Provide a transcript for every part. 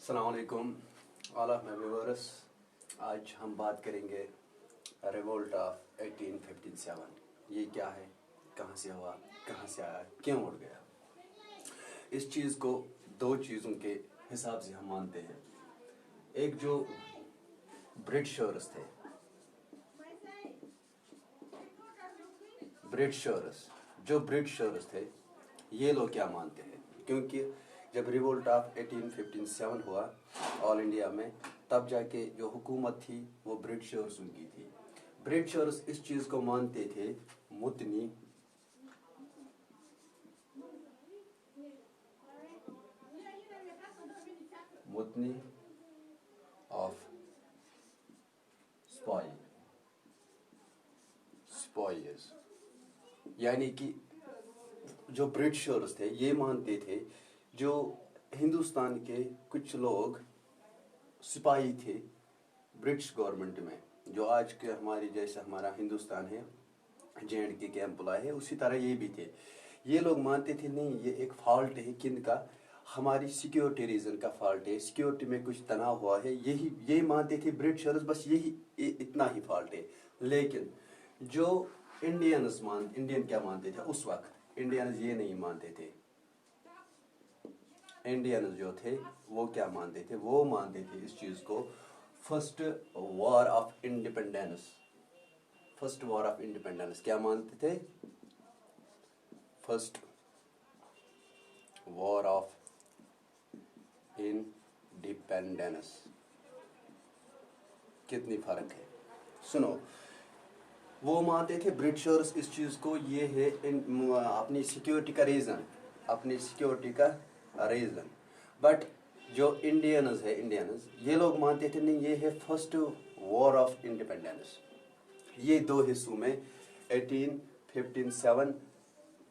अस्सलाम वालेकुम all of my viewers. आज हम बात करेंगे रिवोल्ट ऑफ 1857। ये क्या है, कहाँ से हुआ, कहाँ से आया, क्यों उड़ गया। इस चीज़ को दो चीज़ों के हिसाब से हम मानते हैं। एक जो ब्रिटिशर्स थे, ब्रिटिशर्स थे, ये लोग क्या मानते हैं, क्योंकि जब रिवोल्ट ऑफ 1857 हुआ ऑल इंडिया में, तब जाके जो हुकूमत थी वो ब्रिटिशर्स उनकी थी। ब्रिटिशर्स इस चीज़ को मानते थे मुतनी ऑफ स्पॉयर्स, यानी कि जो ब्रिटिशर्स थे ये मानते थे जो हिंदुस्तान के कुछ लोग सिपाही थे ब्रिटिश गवर्नमेंट में, जो आज के हमारी जैसे हमारा हिंदुस्तान है JNK के एम्प्लॉय है, उसी तरह ये भी थे। ये लोग मानते थे नहीं, ये एक फॉल्ट है किन का, हमारी सिक्योरिटी रीजन का फॉल्ट है, सिक्योरिटी में कुछ तनाव हुआ है, ये मानते थे ब्रिटिशर्स, बस इतना ही फॉल्ट है। लेकिन जो इंडियन क्या मानते थे उस वक्त, इंडियंस ये नहीं मानते थे। इंडियंस जो थे वो क्या मानते थे, वो मानते थे इस चीज को फर्स्ट वॉर ऑफ इंडिपेंडेंस। क्या मानते थे? First war of independence. कितनी फर्क है, सुनो। वो मानते थे ब्रिटिशर्स इस चीज को, ये है अपनी सिक्योरिटी का रीजन, बट जो इंडियंस ये लोग मानते थे नहीं, ये है फर्स्ट वॉर ऑफ इंडिपेंडेंस। ये दो हिस्सों में 1857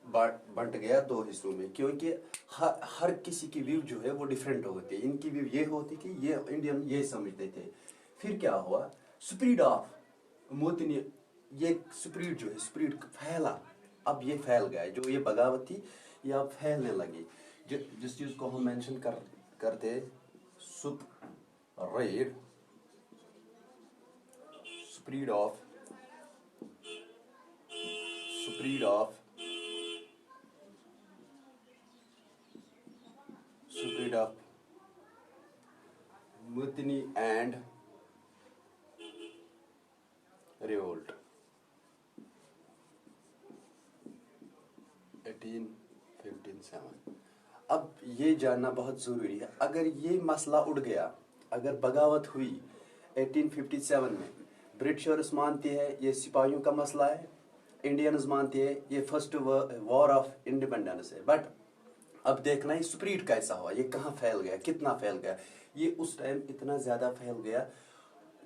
बंट गया दो हिस्सों में, क्योंकि हर किसी की व्यू जो है वो डिफरेंट होती है। इनकी व्यू ये होती कि ये इंडियन ये समझते थे। फिर क्या हुआ, स्प्रीड ऑफ मोतनी, ये स्प्रीड फैला। अब ये फैल गया, जो ये बगावत थी ये अब फैलने लगी। जिस चीज को हम मेंशन करते spread of Mutni and revolt 1857। अब ये जानना बहुत जरूरी है, अगर ये मसला उड़ गया, अगर बगावत हुई 1857 में, ब्रिटिशर्स मानते हैं ये सिपाहियों का मसला है, इंडियंस मानते हैं ये फर्स्ट वॉर ऑफ इंडिपेंडेंस है, बट अब देखना है स्प्रीड कैसा हुआ, ये कहाँ फैल गया, कितना फैल गया। ये उस टाइम इतना ज्यादा फैल गया,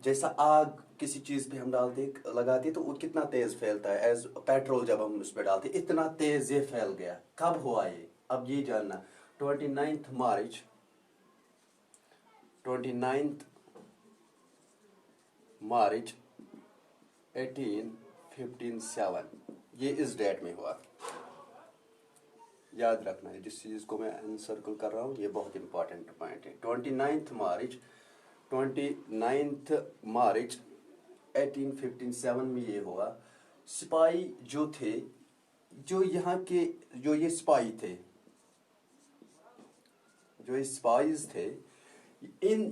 जैसा आग किसी चीज पे हम लगाते तो वो कितना तेज फैलता है, एज पेट्रोल जब हम उस पर डालते इतना तेज ये फैल गया। कब हुआ ये, अब ये जानना। 29 मार्च 1857, ये इस डेट में हुआ। याद रखना है, जिस चीज को मैं एनसर्कल कर रहा हूँ ये बहुत इंपॉर्टेंट पॉइंट है। 29 मार्च 1857 में ये हुआ। सिपाही जो थे, जो यहाँ के जो ये सिपाही थे, जो ये सिपाहीज थे,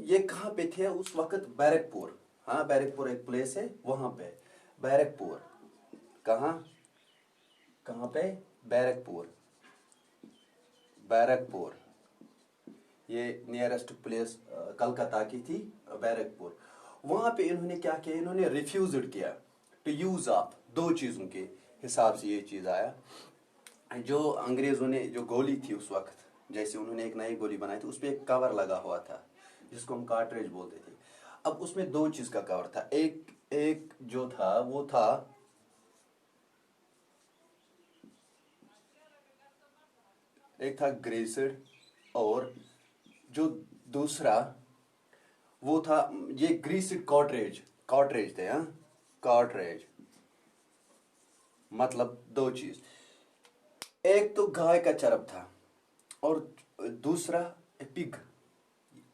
ये कहाँ पे थे उस वक्त? बैरकपुर। हाँ, बैरकपुर एक प्लेस है, वहां पे बैरकपुर। कहाँ पे? बैरकपुर, ये नियरेस्ट प्लेस कलकत्ता की थी, बैरकपुर। वहां पे इन्होंने क्या किया, इन्होंने रिफ्यूज्ड किया टू यूज ऑफ, दो चीजों के हिसाब से ये चीज आया। जो अंग्रेजों ने जो गोली थी उस वक्त, जैसे उन्होंने एक नई गोली बनाई थी, उस पर एक कवर लगा हुआ था जिसको हम कार्ट्रिज बोलते थे। अब उसमें दो चीज का कवर था, एक जो था वो था एक था ग्रेसेड, और जो दूसरा वो था ये ग्रीसिड कॉटरेज थे। हाँ, कॉटरेज मतलब दो चीज, एक तो गाय का चरब था और दूसरा पिग,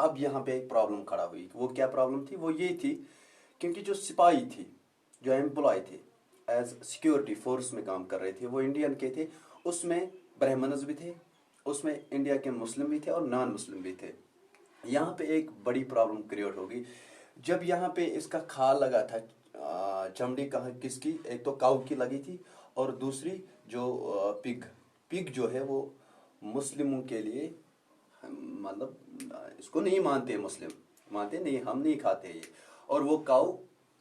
अब यहाँ पे एक प्रॉब्लम खड़ा हुई। वो क्या प्रॉब्लम थी? वो ये थी क्योंकि जो सिपाही थी, जो एम्प्लॉय थे, एज सिक्योरिटी फोर्स में काम कर रहे थे, वो इंडियन के थे। उसमें ब्राह्मण्स भी थे, उसमें इंडिया के मुस्लिम भी थे और नॉन मुस्लिम भी थे। यहाँ पे एक बड़ी प्रॉब्लम क्रिएट होगी जब यहाँ पे इसका खाल लगा था। चमड़ी कहाँ किसकी? एक तो काऊ की लगी थी और दूसरी जो पिग जो है वो मुस्लिमों के लिए, मतलब इसको नहीं मानते, मुस्लिम मानते नहीं, हम नहीं खाते ये, और वो काऊ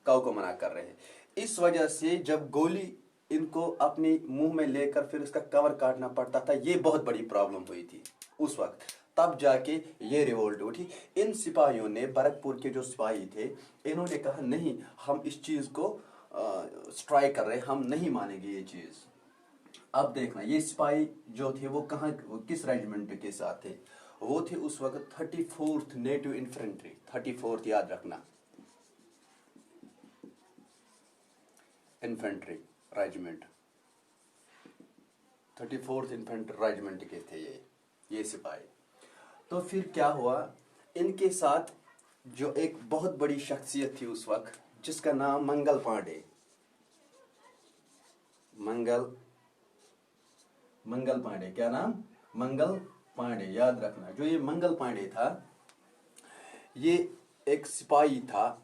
को मना कर रहे हैं। इस वजह से जब गोली इनको अपने मुंह में लेकर फिर इसका कवर काटना पड़ता था, ये बहुत बड़ी प्रॉब्लम हुई थी उस वक्त। तब जाके ये रिवोल्ट उठी। इन सिपाहियों ने, बरकपुर के जो सिपाही थे, इन्होंने कहा नहीं, हम इस चीज को स्ट्राइक कर रहे हैं, हम नहीं मानेंगे ये चीज। अब देखना, ये सिपाही जो थे वो कहाँ, किस रेजिमेंट के साथ थे? वो थे उस वक्त 34th नेटिव इन्फेंट्री। 34th याद रखना, infantry regiment, 34th infantry regiment के थे ये सिपाही। तो फिर क्या हुआ, इनके साथ जो एक बहुत बड़ी शख्सियत थी उस वक्त, जिसका नाम मंगल पांडे, मंगल पांडे, क्या नाम? मंगल पांडे, याद रखना। जो ये मंगल पांडे था, ये एक सिपाही था,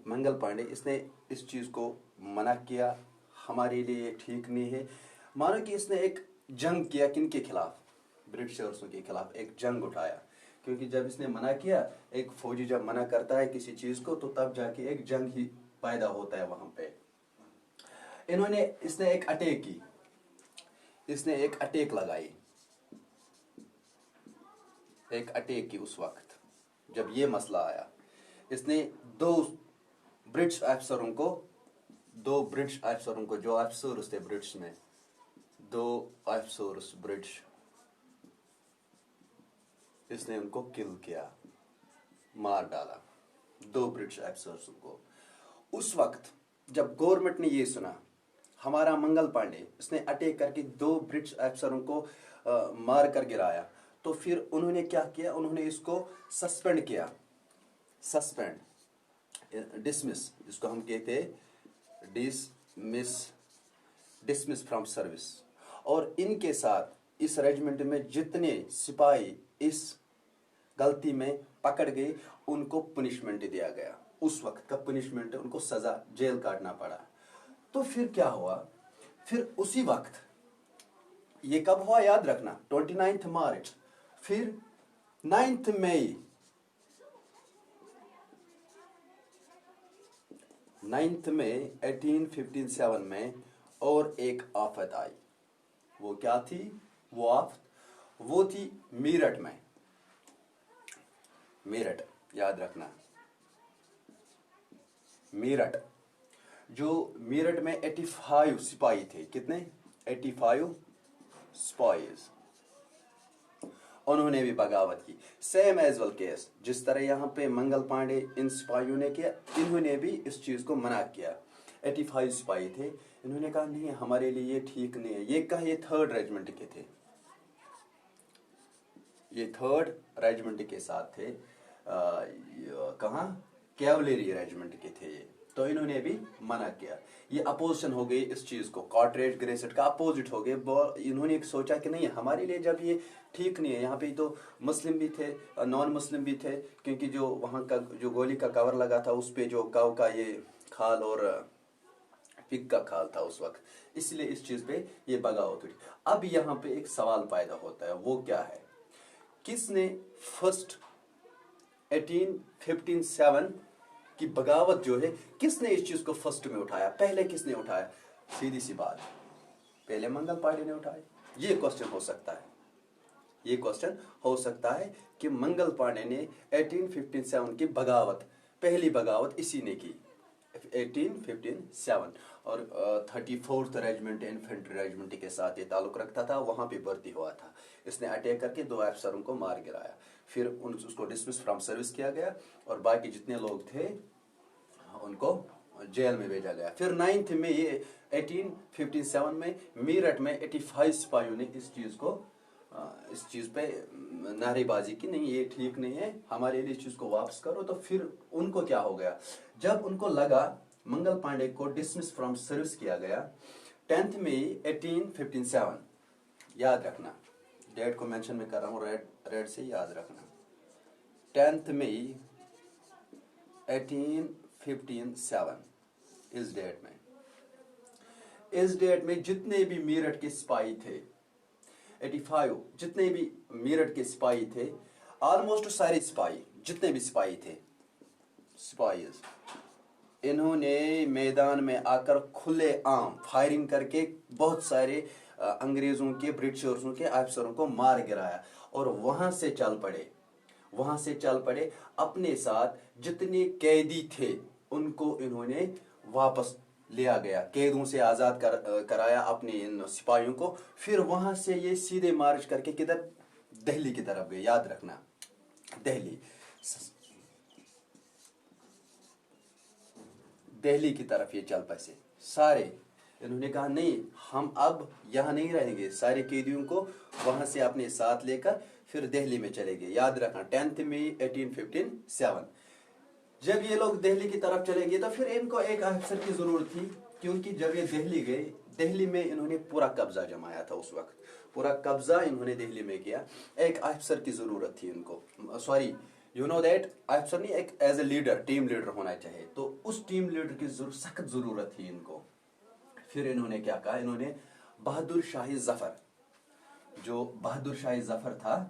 मंगल पांडे। इसने इस चीज को मना किया, हमारे लिए ये ठीक नहीं है। मानो कि इसने एक जंग किया, किनके खिलाफ? ब्रिटिशर्सों के खिलाफ एक जंग उठाया। क्योंकि जब इसने मना किया, एक फौजी जब मना करता है किसी चीज को, तो तब जाके एक जंग ही पैदा होता है वहां पे। इसने एक अटैक की, इसने एक अटैक लगाई, एक अटैक की उस वक्त जब ये मसला आया। इसने दो ब्रिटिश अफसरों को, जो अफसर्स थे ब्रिटिश में, 2 अफसर्स ब्रिटिश, इसने उनको किल किया, मार डाला, 2 ब्रिटिश अफसर्स को। उस वक्त जब गवर्नमेंट ने ये सुना, हमारा मंगल पांडे, इसने अटैक करके 2 ब्रिटिश अफसरों को मार कर गिराया, तो फिर उन्होंने क्या किया? उन्होंने इसको सस्पेंड किया, डिसमिस, जिसको हम कहते हैं डिसमिस फ्रॉम सर्विस। और इनके साथ इस रेजिमेंट में जितने सिपाही इस गलती में पकड़ गए, उनको पनिशमेंट दिया गया। उस वक्त का पनिशमेंट, उनको सजा, जेल काटना पड़ा। तो फिर क्या हुआ? फिर उसी वक्त, ये कब हुआ याद रखना, 29 मार्च। फिर 9 मई 1857 में और एक आफत आई। वो क्या थी? वो आफत, वो थी मेरठ में। मेरठ, याद रखना, मेरठ। जो मेरठ में 85 सिपाही थे। कितने? 85 स्पाइज। उन्होंने भी बगावत की। सेम एज वेल केस, जिस तरह यहाँ पे मंगल पांडे इन सिपाहियों ने किया, इन्होंने भी इस चीज को मना किया। 85 सिपाही थे, इन्होंने कहा नहीं, हमारे लिए ये ठीक नहीं है। ये 3rd रेजिमेंट के थे, ये 3rd रेजिमेंट के साथ थे। कहाँ? कैवलरी रेजिमेंट के थे ये। तो इन्होंने भी मना किया। ये अपोजिशन हो गई इस चीज को, कॉर्टरेज ग्रेसेट का अपोजिट हो गए। इन्होंने सोचा कि नहीं, हमारे लिए जब ये ठीक नहीं है, यहाँ पे तो मुस्लिम भी थे, नॉन मुस्लिम भी थे, क्योंकि जो वहाँ का जो गोली का कवर लगा था, उस पे जो काऊ का ये खाल और पिग का खाल था उस वक्त, इसलिए इस चीज पे ये बगावत हुई। अब यहाँ पे एक सवाल पैदा होता है, वो क्या है? किसने फर्स्ट 1857 की बगावत जो है, किसने इस चीज को फर्स्ट में उठाया? पहले किसने उठाया? सीधी सी बात, पहले मंगल पांडे ने उठाया। ये क्वेश्चन हो सकता है, ये क्वेश्चन हो सकता है कि मंगल पांडे ने 1857 की बगावत, पहली बगावत इसी ने की 1857। और 34th रेजिमेंट इन्फेंट्री रेजिमेंट के साथ ये ताल्लुक रखता था, वहां पे भर्ती हुआ था। इसने अटैक करके 2 अफसरों को मार गिराया। फिर उसको डिसमिस फ्रॉम सर्विस किया गया और बाकी जितने लोग थे उनको जेल में भेजा गया। फिर 9 में ये 1857 में मेरठ में 85 सिपाहियों ने इस चीज को اس چیز پہ نعرے بازی کی نہیں یہ ٹھیک نہیں ہے ہمارے لیے اس چیز کو واپس کرو. تو پھر ان کو کیا ہو گیا جب ان کو لگا منگل پانڈے کو ڈسمس فرام سروس کیا گیا 10 مئی 1857. یاد رکھنا ڈیٹ کو مینشن میں کر رہا ہوں ریڈ سے یاد رکھنا 10 مئی 1857 اس ڈیٹ میں جتنے بھی میرٹھ کے سپاہی تھے 85 جتنے بھی میرٹھ کے سپاہی تھے آلموسٹ سارے سپاہی جتنے بھی سپاہی تھے سپاہیز انہوں نے میدان میں آ کر کھلے عام فائرنگ کر کے بہت سارے انگریزوں کے برٹشرزوں کے افسروں کو مار گرایا اور وہاں سے چل پڑے اپنے ساتھ جتنے قیدی تھے ان کو انہوں نے واپس لیا گیا قیدوں سے آزاد کرایا اپنے ان سپاہیوں کو. پھر وہاں سے یہ سیدھے مارچ کر کے کدھر دہلی کی طرف گئے. یاد رکھنا دہلی کی طرف یہ چل پسے سارے. انہوں نے کہا نہیں ہم اب یہاں نہیں رہیں گے سارے قیدیوں کو وہاں سے اپنے ساتھ لے کر پھر دہلی میں چلے گئے. یاد رکھنا 10 مئی 1857. جب یہ لوگ دہلی کی طرف چلے گئے تو پھر ان کو ایک افسر کی ضرورت تھی کیونکہ جب یہ دہلی گئے دہلی میں انہوں نے پورا قبضہ جمایا تھا. اس وقت پورا قبضہ انہوں نے دہلی میں کیا. ایک افسر کی ضرورت تھی ان کو سوری یو نو دیٹ افسر نہیں ایک as a leader team leader ہونا چاہیے. تو اس ٹیم لیڈر کی سخت ضرورت تھی ان کو. پھر انہوں نے کیا کہا انہوں نے بہادر شاہ ظفر جو بہادر شاہ ظفر تھا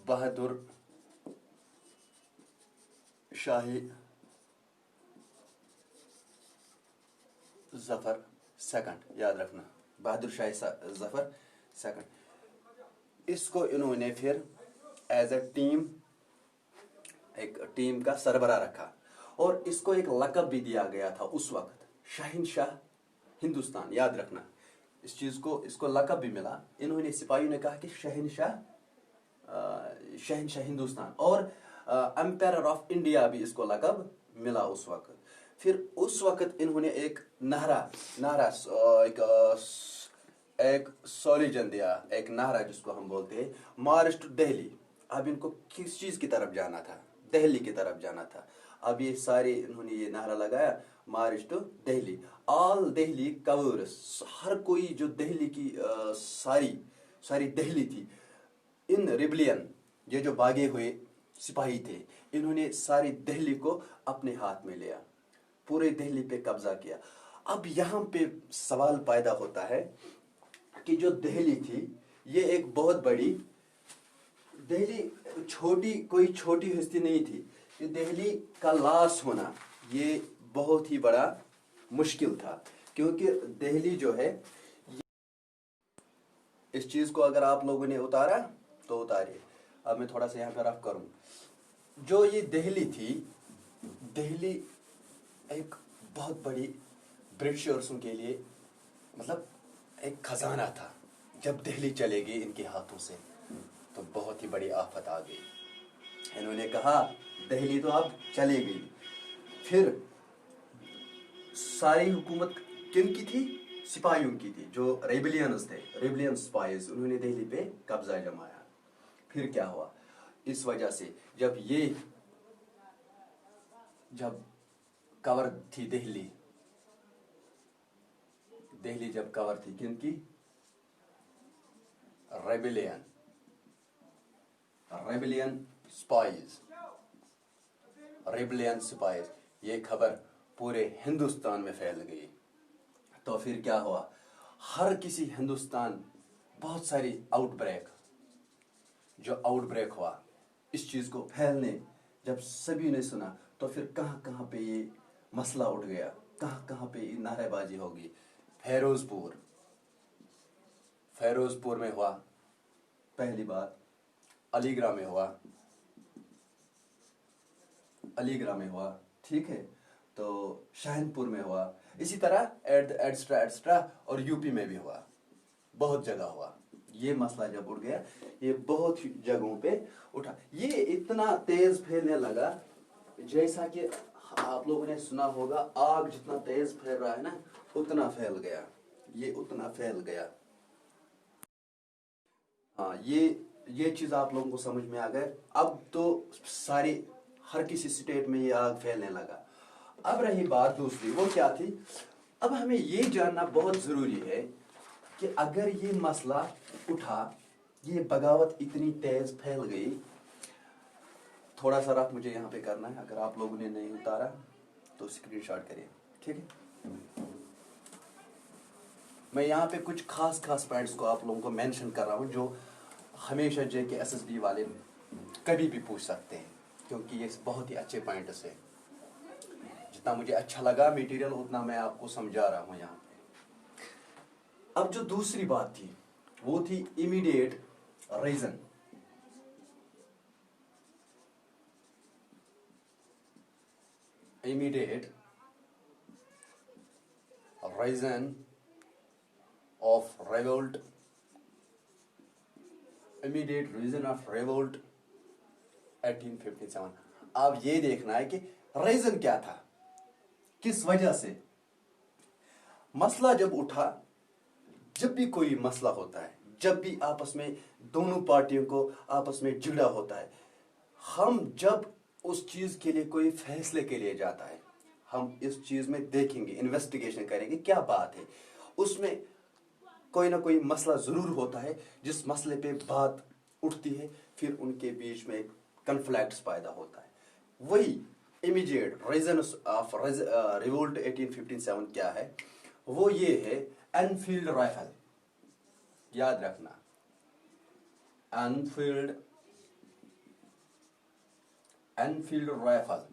بہادر شاہ ظفر سیکنڈ. یاد رکھنا بہادر شاہ ظفر سیکنڈ. اس کو انہوں نے پھر ایز اے ایک ٹیم کا سربراہ رکھا اور اس کو ایک لقب بھی دیا گیا تھا اس وقت شہنشاہ ہندوستان. یاد رکھنا اس کو لقب بھی ملا. انہوں نے سپاہیوں نے کہا کہ شہنشاہ ہندوستان اور امپیرر آف انڈیا بھی اس کو لقب ملا اس وقت. پھر اس وقت انہوں نے ایک نعرہ ایک سولیجن دیا ایک نعرہ جس کو ہم بولتے ہیں مارچ ٹو دہلی. اب ان کو کس چیز کی طرف جانا تھا دہلی کی طرف جانا تھا. اب یہ سارے انہوں نے یہ نعرہ لگایا march to Delhi. All Delhi کورس ہر کوئی جو دہلی کی ساری دہلی تھی ان ریبلین یہ جو بھاگے ہوئے سپاہی تھے انہوں نے ساری دہلی کو اپنے ہاتھ میں لیا پورے دہلی پہ قبضہ کیا. اب یہاں پہ سوال پیدا ہوتا ہے کہ جو دہلی تھی یہ ایک بہت بڑی دہلی کوئی چھوٹی ہستی نہیں تھی. کہ دہلی کا لاس ہونا یہ بہت ہی بڑا مشکل تھا کیونکہ دہلی جو ہے اس چیز کو اگر آپ لوگوں نے اتارا تو اتارے. اب میں تھوڑا سا یہاں پہ رف کروں. جو یہ دہلی تھی دہلی ایک بہت بڑی برٹشرسوں کے لیے مطلب ایک خزانہ تھا. جب دہلی چلے گی ان کے ہاتھوں سے تو بہت ہی بڑی آفت آ گئی. انہوں نے کہا دہلی تو اب چلے گئی. پھر ساری حکومت کن کی تھی سپاہیوں کی تھی جو ریبلینز تھے ریبلین سپاہیز. انہوں نے دہلی پہ قبضہ جمایا. پھر کیا ہوا اس وجہ سے جب کور تھی دہلی جب کور تھی کن کی ریبلین سپاہیز. یہ خبر پورے ہندوستان میں پھیل گئی. تو پھر کیا ہوا ہر کسی ہندوستان بہت ساری آؤٹ بریک ہوا اس چیز کو پھیلنے. جب سبھی نے سنا تو پھر کہاں پہ یہ مسئلہ اٹھ گیا کہاں پہ یہ نعرے بازی ہوگی. فیروز پور میں ہوا پہلی بار. علی گڑھ میں ہوا ٹھیک ہے. تو شاہن پور میں ہوا. اسی طرح ایٹسٹرا اور یو پی میں بھی ہوا بہت جگہ ہوا. یہ مسئلہ جب اٹھ گیا یہ بہت جگہوں پہ اٹھا. یہ اتنا تیز پھیلنے لگا جیسا کہ آپ لوگوں نے سنا ہوگا آگ جتنا تیز پھیل رہا ہے نا اتنا پھیل گیا. ये उतना फैल गया। हाँ, ये चीज आप लोगों को समझ में आ गए। अब तो सारे हर किसी स्टेट में ये आग फैलने लगा। अब रही बात दूसरी, वो क्या थी? अब हमें ये जानना बहुत जरूरी है कि अगर ये मसला उठा, ये बगावत इतनी तेज फैल गई, थोड़ा सा रफ मुझे यहाँ पे करना है, अगर आप लोगों ने नहीं उतारा तो स्क्रीनशॉट करिए, ठीक है? मैं यहाँ पे कुछ खास पॉइंट्स को आप लोगों को मेंशन कर रहा हूँ जो हमेशा JK SSB वाले कभी भी पूछ सकते हैं, क्योंकि ये बहुत ही अच्छे पॉइंट्स है। जितना मुझे अच्छा लगा मटेरियल उतना मैं आपको समझा रहा हूँ यहाँ पे। अब जो दूसरी बात थी वो थी immediate reason. immediate reason of revolt, immediate reason of revolt 1857। अब ये देखना है कि रीजन क्या था, किस वजह से मसला जब उठा। जब भी कोई मसला होता है, जब भी आपस में दोनों पार्टियों को आपस में झगड़ा होता है, हम जब उस चीज के लिए कोई फैसले के लिए जाता है, हम इस चीज में देखेंगे, इन्वेस्टिगेशन करेंगे क्या बात है। उसमें कोई ना कोई मसला जरूर होता है, जिस मसले पे बात उठती है, फिर उनके बीच में कन्फ्लिक्ट्स पैदा होता है। वही इमीडिएट रीजन ऑफ रिवोल्ट 1857 क्या है? वो ये है एनफील्ड राइफल। याद रखना, एनफील्ड राइफल।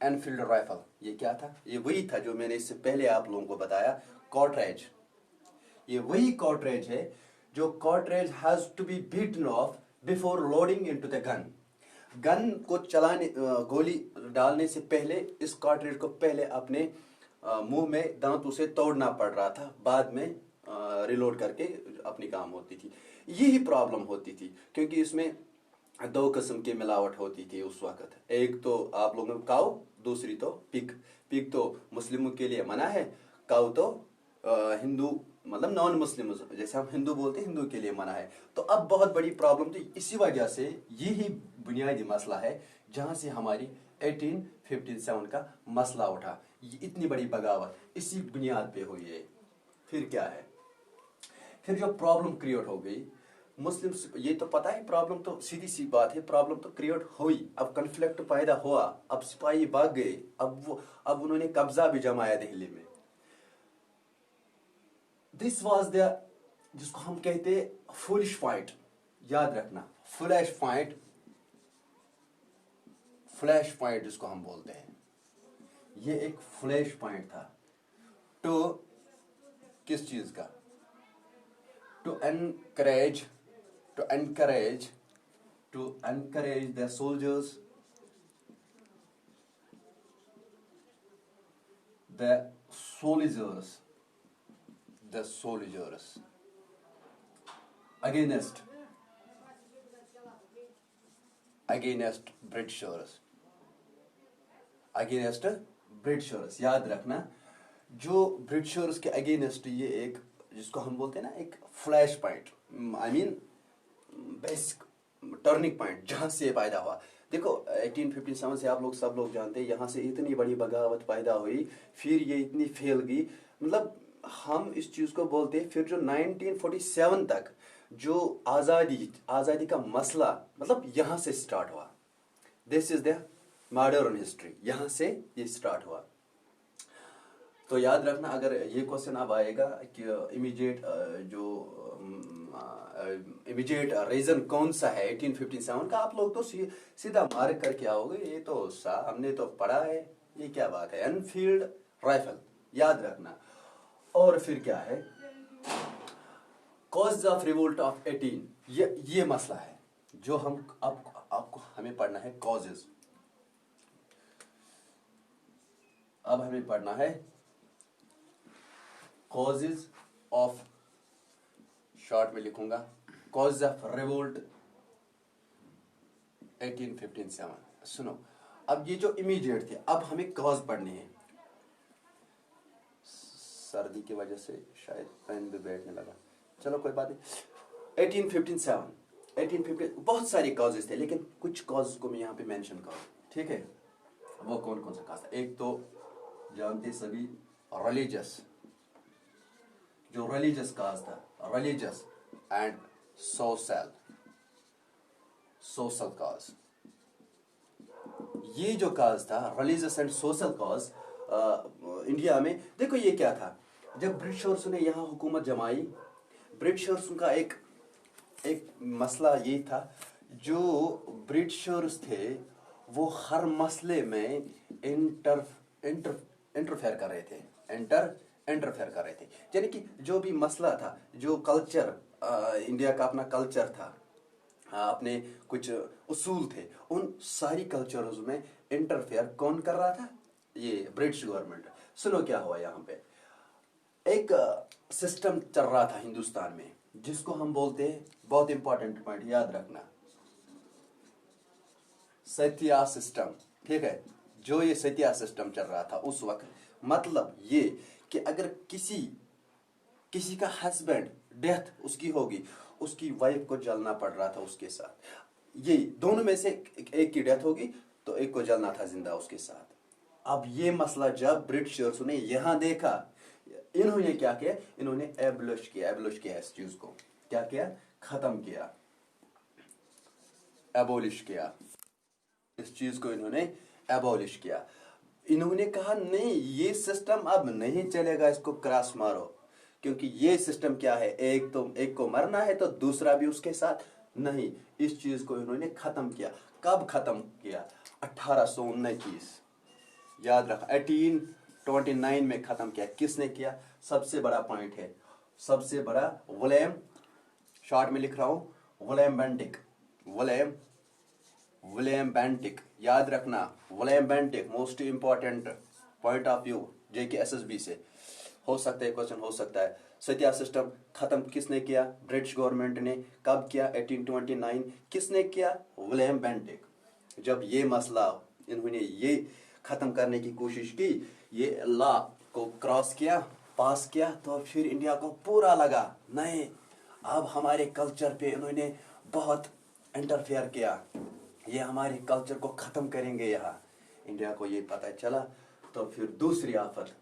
एनफील्ड राइफल ये क्या था? ये वही था जो मैंने इससे पहले आप लोगों को बताया, कॉर्ट्रेज। ये वही कॉर्ट्रेज है जो cartridge has to be beaten off before loading into the gun. Gun को चलाने, गोली डालने से पहले इस कॉर्ट्रेज को पहले अपने मुंह में दांतों से तोड़ना पड़ रहा था, बाद में रिलोड करके अपनी काम होती थी। यही प्रॉब्लम होती थी, क्योंकि इसमें दो किस्म की मिलावट होती थी उस वक्त। एक तो आप लोगों ने काऊ, दूसरी तो पिग। पिग तो मुस्लिमों के लिए मना है, काऊ तो हिंदू मतलब नॉन मुस्लिम, जैसे हम हिंदू बोलते हैं, हिंदू के लिए मना है। तो अब बहुत बड़ी प्रॉब्लम थी। इसी वजह से यही बुनियादी मसला है जहां से हमारी 1857 का मसला उठा। ये इतनी बड़ी बगावत इसी बुनियाद पे हुई है। फिर क्या है? फिर जो प्रॉब्लम क्रिएट हो गई मुस्लिम, ये तो पता है प्रॉब्लम तो सीधी सी बात है, प्रॉब्लम तो क्रिएट हुई। अब कन्फ्लिक्ट पैदा हुआ, अब सिपाही भाग गए, अब उन्होंने कब्जा भी जमाया दिल्ली में। दिस वाज द, जिसको हम कहते हैं फुलिश फाइट। याद रखना, फ्लैश फाइट जिसको हम बोलते हैं, ये एक फ्लैश पॉइंट था। तो किस चीज का? To encourage the soldiers, the soldiers against Britishers। याद रखना, जो ब्रिटिशर्स के अगेंस्ट ये एक, जिसको हम बोलते हैं ना, एक flash point, I mean basic turning point, जहां से पैदा हुआ। देखो 1857 से आप लोग सब लोग जानते हैं, यहाँ से इतनी बड़ी बगावत पैदा हुई, फिर ये इतनी फैल गई। मतलब हम इस चीज को बोलते हैं, फिर जो 1947 तक जो आजादी का मसला, मतलब यहाँ से स्टार्ट हुआ। This is the modern history, यहाँ से ये स्टार्ट हुआ। तो याद रखना, अगर ये क्वेश्चन अब आएगा कि इमीडिएट रीजन कौन सा है 1857 का, आप लोग तो सीधा मार्क करके आओगे, ये तो हमने तो पढ़ा है, ये क्या बात है, एनफील्ड राइफल। याद रखना। और फिर क्या है? कॉज ऑफ रिवोल्ट ऑफ 18, ये मसला है जो हम आपको हमें पढ़ना है, कॉजेज। अब हमें पढ़ना है कॉजेज ऑफ, शॉर्ट में लिखूंगा, कॉज ऑफ रिवोल्ट 1857। सुनो, अब ये जो इमीडिएट थे, अब हमें कॉज पढ़ने हैं। सर्दी की वजह से शायद पेन भी बैठने लगा, चलो कोई बात नहीं। 1857 बहुत सारे कॉजेज थे, लेकिन कुछ कॉज को मैं यहाँ पे मेंशन करूँ, ठीक है। वो कौन कौन सा कॉज था? एक तो जानते सभी रिलीजियस, जो रिलीजियस काज था, रिलीजियस एंड सोशल काज। ये जो काज था religious and social cause India में, देखो ये क्या था, जब ब्रिटिशर्स ने यहाँ हुकूमत जमाई, ब्रिटिशर्स का एक मसला ये था, जो ब्रिटिशर्स थे वो हर मसले में इंटरफेयर कर रहे थे, इंटरफेयर कर रहे थे। यानी कि जो भी मसला था, जो कल्चर इंडिया का अपना कल्चर था, अपने कुछ उसूल थे, उन सारी कल्चर्स में इंटरफेयर कौन कर रहा था? ये ब्रिटिश गवर्नमेंट। सुनो क्या हुआ यहाँ पे, एक सिस्टम चल रहा था हिंदुस्तान में, जिसको हम बोलते हैं, बहुत इंपॉर्टेंट पॉइंट याद रखना, सतिया सिस्टम, ठीक है। जो ये सतिया सिस्टम चल रहा था उस वक्त, मतलब ये कि अगर किसी का हस्बैंड डेथ उसकी होगी, उसकी वाइफ को जलना पड़ रहा था उसके साथ। ये दोनों में से एक की डेथ होगी तो एक को जलना था जिंदा उसके साथ। अब ये मसला जब ब्रिटिशर्स ने यहां देखा, इन्होंने क्या किया? इन्होंने एबलिश किया इस चीज को। क्या किया? खत्म किया, एबोलिश किया इस चीज को, इन्होंने एबोलिश किया। इन्होंने कहा नहीं, ये सिस्टम अब नहीं चलेगा, इसको क्रॉस मारो। क्योंकि ये सिस्टम क्या है, एक को मरना है तो दूसरा भी उसके साथ नहीं। इस चीज को इन्होंने खत्म किया। कब खत्म किया? 1829, याद रखा, 1829 में खत्म किया। किसने किया? सबसे बड़ा पॉइंट है, सबसे बड़ा विलियम, शॉर्ट में लिख रहा हूं, विलियम बेंटिक, याद रखना, William Bentinck, most important point of view JK SSB से हो सकता है क्वेश्चन, हो सकता है। सतिया सिस्टम खत्म किसने किया? ब्रिटिश गवर्नमेंट ने। कब किया? 1829। किसने किया? William Bentinck. जब ये मसला इन्होंने ये खत्म करने की कोशिश की, ये लॉ को क्रॉस किया, पास किया, तो फिर इंडिया को पूरा लगा नहीं, अब हमारे कल्चर पे इन्होंने बहुत इंटरफेयर किया, ये हमारे कल्चर को खत्म करेंगे यहाँ। इंडिया को ये पता चला तो फिर दूसरी आफत,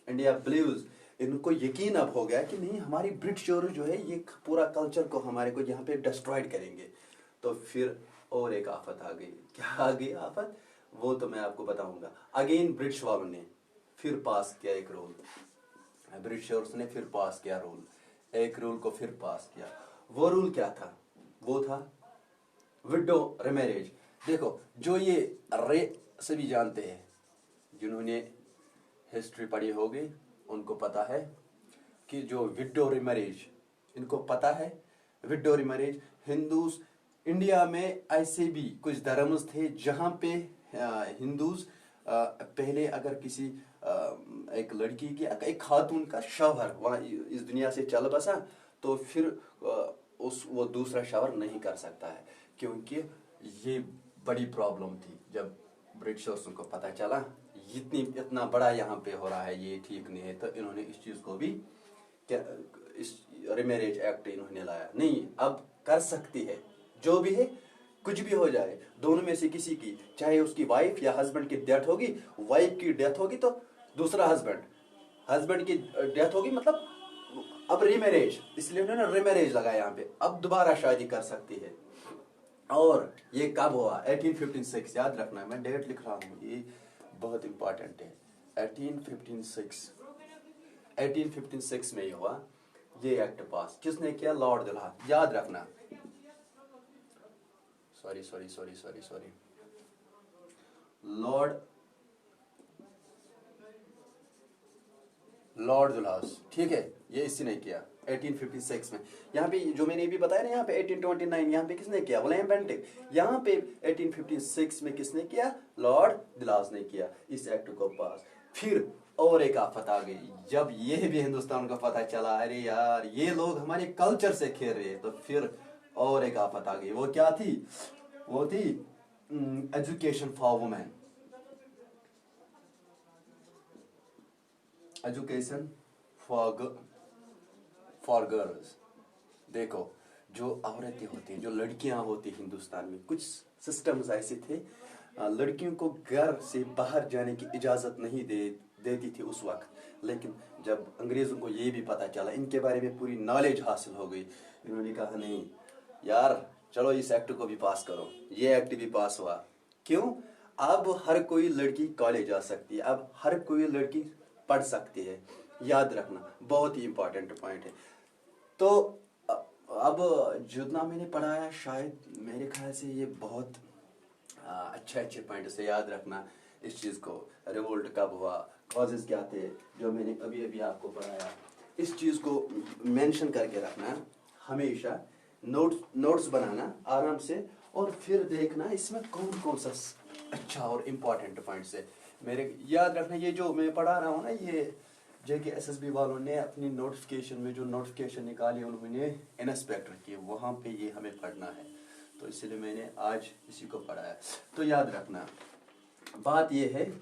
इंडिया बिलीव्स, इनको यकीन अब हो गया कि नहीं, हमारी ब्रिटिशर जो है ये पूरा कल्चर को हमारे को यहाँ पे डिस्ट्रॉयड करेंगे। तो फिर और एक आफत आ गई। क्या आ गई आफत? वो तो मैं आपको बताऊंगा। अगेन ब्रिटिश वालों ने फिर पास किया एक रूल, ब्रिटिशर्स ने फिर पास किया रूल, एक रूल को फिर पास किया। वो रूल क्या था? वो था विडो रिमैरेज। देखो, जो ये सभी जानते हैं, जिन्होंने हिस्ट्री पढ़ी होगी उनको पता है कि जो विडो रिमैरेज, इनको पता है विडो रिमैरेज। हिंदूज, इंडिया में ऐसे भी कुछ धर्म्स थे जहां पे हिंदूज पहले अगर किसी एक लड़की की, एक खातून का शौहर वहाँ इस दुनिया से चल बसा, तो फिर वो दूसरा शौहर नहीं कर सकता है, क्योंकि ये बड़ी प्रॉब्लम थी। जब ब्रिटिशर्स को पता चला इतना बड़ा यहाँ पे हो रहा है, ये ठीक नहीं है, तो इन्होंने इस चीज को भी इस रिमैरेज एक्ट इन्होंने लाया। नहीं, अब कर सकती है, जो भी है, कुछ भी हो जाए, दोनों में से किसी की, चाहे उसकी वाइफ या हस्बैंड की डेथ होगी, वाइफ की डेथ होगी तो दूसरा हस्बैंड की डेथ होगी, मतलब अब रिमैरेज, इसलिए उन्होंने रिमैरेज लगाया यहाँ पे, अब दोबारा शादी कर सकती है। और ये कब हुआ? 1856, याद रखना, मैं डेट लिख रहा हूँ, ये बहुत इंपॉर्टेंट है। 1856 में ये हुआ, ये एक्ट पास। किसने किया? लॉर्ड दुल्हा, याद रखना। सॉरी, लॉर्ड दुल्हास, ठीक है, ये इसी ने किया 1856 में। यहाँ पे जो मैंने भी बताया ना, यहाँ पे 1829, यहाँ पे किसने किया? William Bentinck. यहाँ पे 1856 में किसने किया? लॉर्ड दुल्हास ने किया इस एक्ट को पास। फिर और एक आफत आ गई, जब ये भी हिंदुस्तान को पता चला, अरे यार ये लोग हमारे कल्चर से खेल रहे हैं, तो फिर और एक आफत आ गई। वो क्या थी? वो थी education for women, education for girls. देखो, जो औरतें होती हैं, जो लड़कियां होती हिंदुस्तान में, कुछ सिस्टम्स ऐसे थे, लड़कियों को घर से बाहर जाने की इजाज़त नहीं देती थी उस वक्त। लेकिन जब अंग्रेज़ों को ये भी पता चला, इनके बारे में पूरी नॉलेज हासिल हो गई, इन्होंने कहा नहीं यार, चलो इस एक्ट को भी पास करो। ये एक्ट भी पास हुआ। क्यों? अब हर कोई लड़की कॉलेज जा सकती है, अब हर कोई लड़की पढ़ सकती है। याद रखना, बहुत ही इंपॉर्टेंट पॉइंट है। तो अब जितना मैंने पढ़ा है, शायद मेरे ख्याल से ये बहुत अच्छे पॉइंट से याद रखना इस चीज़ को। रिवोल्ट कब हुआ, कॉजेज क्या थे, जो मैंने अभी अभी आपको पढ़ाया, इस चीज़ को मेंशन करके रखना हमेशा। नोट्स बनाना आराम से, और फिर देखना इसमें कौन कौन सा अच्छा और इम्पोर्टेंट पॉइंट्स है। मेरे याद रखना, ये जो मैं पढ़ा रहा हूँ ना, ये JK SSB वालों ने अपनी नोटिफिकेशन में जो नोटिफिकेशन निकाली, उन्होंने इंस्पेक्टर की, वहाँ पे ये हमें पढ़ना है, तो इसलिए मैंने आज इसी को पढ़ा है। तो याद रखना, बात ये है,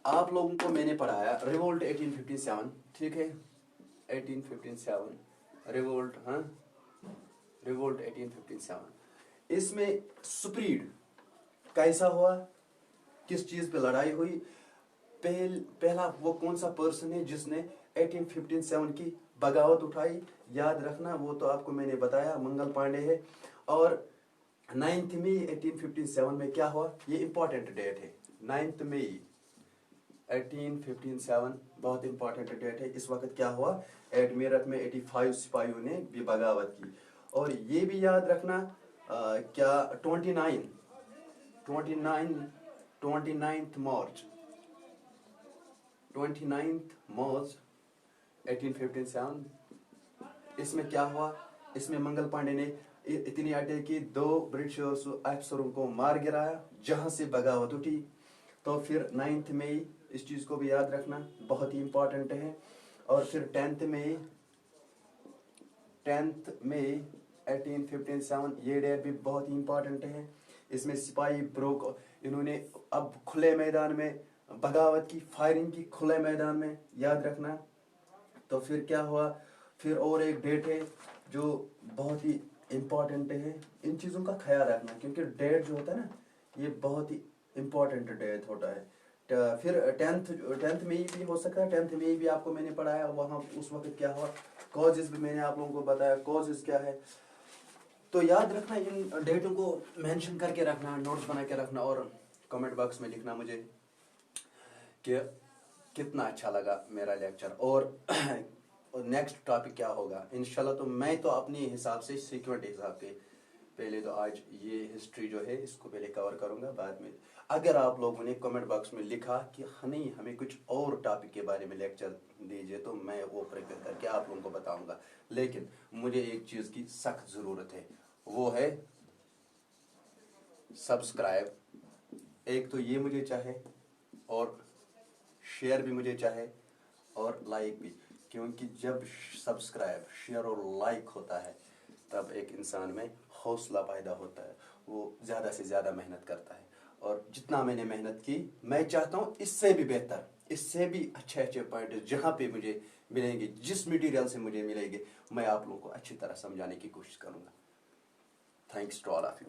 आप लोगों को मैंने पढ़ाया रिवोल्ट 1857, ठीक है, 1857 रिवोल्ट, हाँ, रिवोल्ट 1857। इसमें सुप्रीड कैसा हुआ, किस चीज़ पे लड़ाई हुई, पहला वो कौन सा पर्सन है जिसने 1857 की बगावत उठाई, याद रखना, वो तो आपको मैंने बताया, मंगल पांडे है। और 9 मई 1857 में क्या हुआ, ये इंपॉर्टेंट डेट है, 9 मई 1857 बहुत इंपॉर्टेंट डेट है। इस वक्त क्या हुआ, एट मेरठ में 85 सिपाहियों ने भी बगावत की। और ये भी याद रखना, क्या 29 मार्च 1857, इसमें क्या हुआ, इसमें मंगल पांडे ने इतनी अटैक की, 2 ब्रिटिश अफसरों को मार गिराया, जहां से बगावत उठी। तो फिर 9 मई, इस चीज़ को भी याद रखना, बहुत ही इंपॉर्टेंट है। और फिर 10 मई 1857, ये डेट भी बहुत ही इंपॉर्टेंट है। इसमें सिपाही ब्रोक, इन्होंने अब खुले मैदान में बगावत की, फायरिंग की खुले मैदान में, याद रखना। तो फिर क्या हुआ, फिर और एक डेट है जो बहुत ही इम्पोर्टेंट है, इन चीज़ों का ख्याल रखना, क्योंकि डेट जो होता है ना, ये बहुत ही इम्पोर्टेंट डेट होता है। फिर 10 मई भी हो सकता है, 10 मई भी आपको मैंने पढ़ाया, वहाँ उस वक्त क्या हुआ, कॉजेज भी मैंने आप लोगों को बताया, कॉजेज क्या है। तो याद रखना, इन डेटों को मेंशन करके रखना, नोट्स बना के रखना, और कमेंट बॉक्स में लिखना मुझे कि कितना अच्छा लगा मेरा लेक्चर, और नेक्स्ट टॉपिक क्या होगा इंशाल्लाह। तो मैं तो अपने हिसाब से, सीक्वेंट हिसाब से, पहले तो आज ये हिस्ट्री जो है इसको पहले कवर करूंगा, बाद में अगर आप लोगों ने कमेंट बॉक्स में लिखा कि नहीं हमें कुछ और टॉपिक के बारे में लेक्चर दीजिए, तो मैं वो प्रिपेयर करके आप लोगों को बताऊंगा। लेकिन मुझे एक चीज़ की सख्त ज़रूरत है, वो है सब्सक्राइब। एक तो ये मुझे चाहे, और शेयर भी मुझे चाहे, और लाइक भी, क्योंकि जब सब्सक्राइब, शेयर और लाइक होता है, तब एक इंसान में हौसला पैदा होता है, वो ज़्यादा से ज़्यादा मेहनत करता है। और जितना मैंने मेहनत की, मैं चाहता हूँ इससे भी बेहतर, इससे भी अच्छे पॉइंट जहाँ पे मुझे मिलेंगे, जिस मटेरियल से मुझे मिलेंगे, मैं आप लोगों को अच्छी तरह समझाने की कोशिश करूँगा। Thanks to all of you.